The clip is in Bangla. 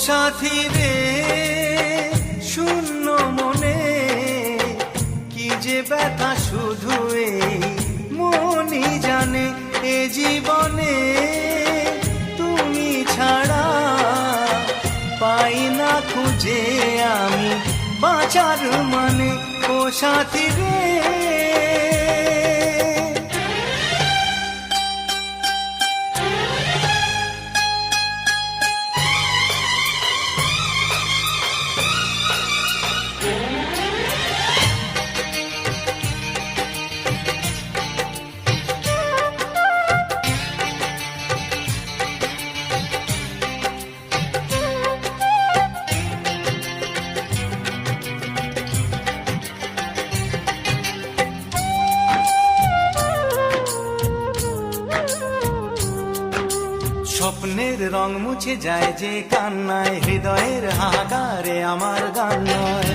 সাথী রে শূন্য মনে কি যে ব্যথা শুধু এই মনই জানে। এ জীবনে তুমি ছাড়া পাই না খুঁজে আমি বাঁচার মানে। ও সাথী রে স্বপ্নের রং মুছে যায় যে কান্নায়, হৃদয়ের হাহাকারে আমার গান নয়।